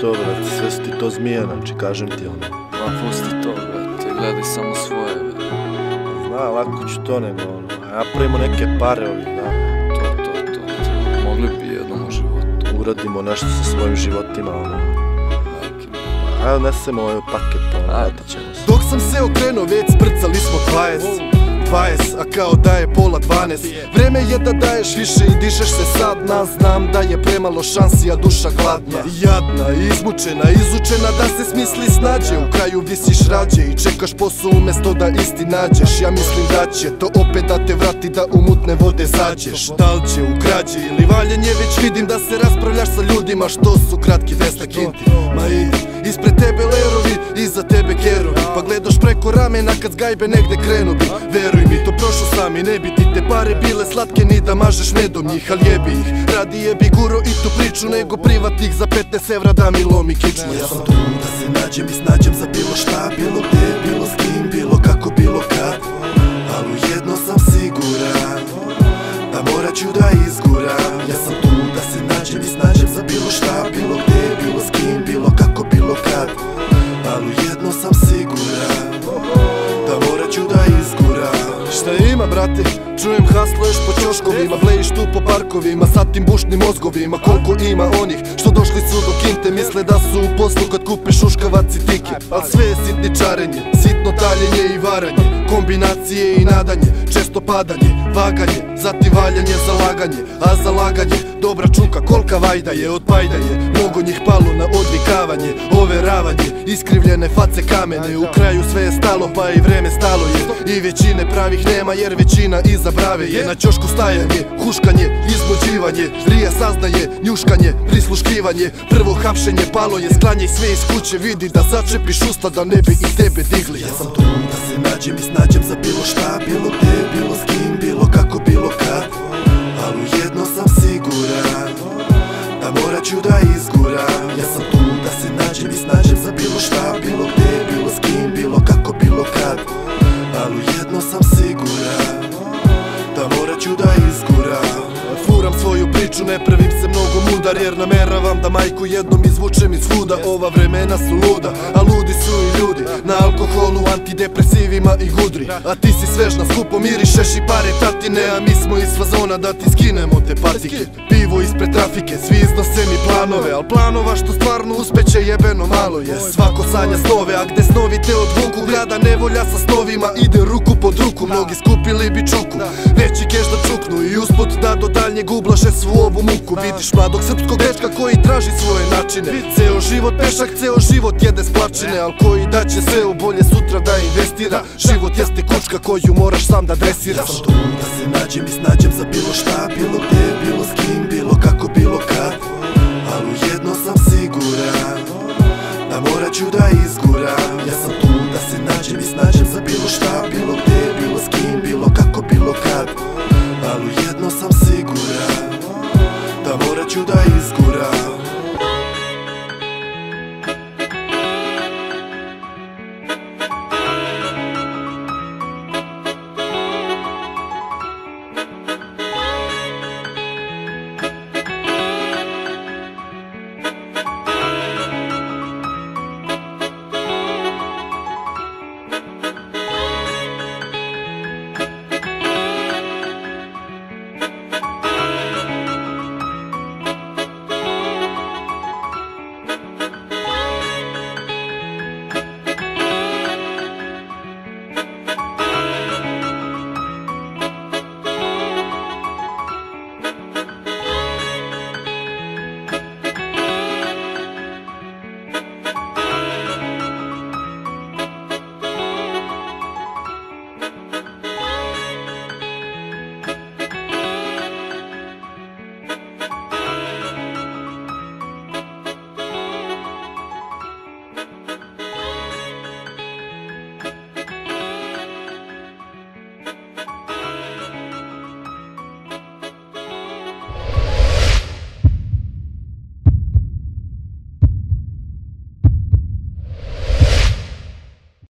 to, brate, sve su ti to zmije, znači, kažem ti ono. Pa pusti to, brate, gledaj samo svoje, brate. Zna, lako ću to nego ono, a napravimo neke pare ovih dana. To. Mogli bi jednom u životu. Uradimo nešto sa svojim životima, ono. Ajde, nesemo ovaj paket, pa vratit ćemo se. Dok sam se okrenuo, već sprcali smo 20, a kao da je pola 12. Vreme je da daješ više i dišeš se sad. Znam da je premalo šansi, a duša gladna. Jadna, izmučena, izučena da se smisli snađe. U kraju visiš rađe i čekaš posao umjesto da isti nađeš. Ja mislim da će to opet da te vrati da u mutne vode zađeš. Da li će u krađe ili valjenje, već vidim da se raspravljaš sa ljudima što su kratki 200 kinti. Ma idi, ispred tebe lerovi, iza tebe kerovi. Pa gledaš preko ramena kad zgajbe negde krenu bi. Veruj mi, to prošlo sami, ne bi ti te pare bile slatke ni da mažeš medom njih. Al jebi ih, radije bi guro i tu priču nego privatnih za 15 evra da mi lomi kičmu. Ja sam tu da se nađem i snađem za bilo šta, bilo gde, bilo s kim, bilo kako, bilo kad. Al u jedno sam siguran, da morat ću da izguram. Ja sam tu da se nađem i snađem za bilo šta, bilo gde, bilo s kim, bilo kako, bilo kad. Al u jedno sam siguran, da morat ću da izguram. Šta ima, brate? Čujem hasluješ po ćoškovima, blejiš tu po parkovima sa tim bušnim mozgovima. Koliko ima onih što došli su do kinte, misle da su u poslu kad kupe šuškavac i tike. Al sve je sitničarenje, sitno taljenje i varanje, kombinacije i nadanje, često padanje, vaganje, zatim valjanje, zalaganje. A zalaganje, dobra čuka, kolika vajda je od pajda je. Mnogo njih palo na odvikavanje, overavanje, iskrivljene face kamene. U kraju sve je stalo pa i vreme stalo je, i većine pravih nema jer većina iza brave je. Na ćošku stajanje, huškanje, izmođivanje, rija saznaje, njuškanje, prisluškivanje. Prvo hapšenje, palo je, sklanjaj sve iz kuće, vidi da začepiš usta da ne bi i tebe digli. Ja sam tu da se nađem i snađem za bilo šta, bilo gde, bilo s kim, bilo kako, bilo kad. Al u jedno sam siguran, da morat ću da izguram. Ja sam tu da se nađem i snađem za bilo šta, bilo gde, bilo s kim, bilo kako, bilo kad. Al u jedno sam siguran, da morat ću da izguram. Furam svoju priču, ne pravim se mnogo mudar, jer nameravam da majku jednom izvučem iz huda. Ova vremena su luda, a ludi su i ljudi, na alkoholu, antidepresivima i gudri. A ti si svežna, skupo mirišeš i pare tatine, a mi smo iz fazona da ti skinemo te patike. Pivo ispred trafike, svi iznose mi planove, al planova što stvarno uspeće jebeno malo je. Svako sanja snove, a gde snovi te odvuku, grada nevolja sa snovima ide ruku pod ruku. Mnogi skupili bi čuku, veći keš da čuknu i usput da do daljnjeg ublaže svu ovu muku. Vidiš mladog srpskog dečka koji traži svoje načine, ceo život pešak, ceo život jede splačine, al koji daće sve u bolje sutra da investira. Život jeste kučka koju moraš sam da dresiraš. Ja sam tu da se nađem i snađem za bilo šta, bilo gde, bilo s kim, bilo kako, bilo kad. Al u jedno sam siguran, da morat ću da izguram. Ja sam tu da se nađem i snađem za bilo šta, bilo gde, bilo s kim, bilo kako, bilo kad. Al u jedno sam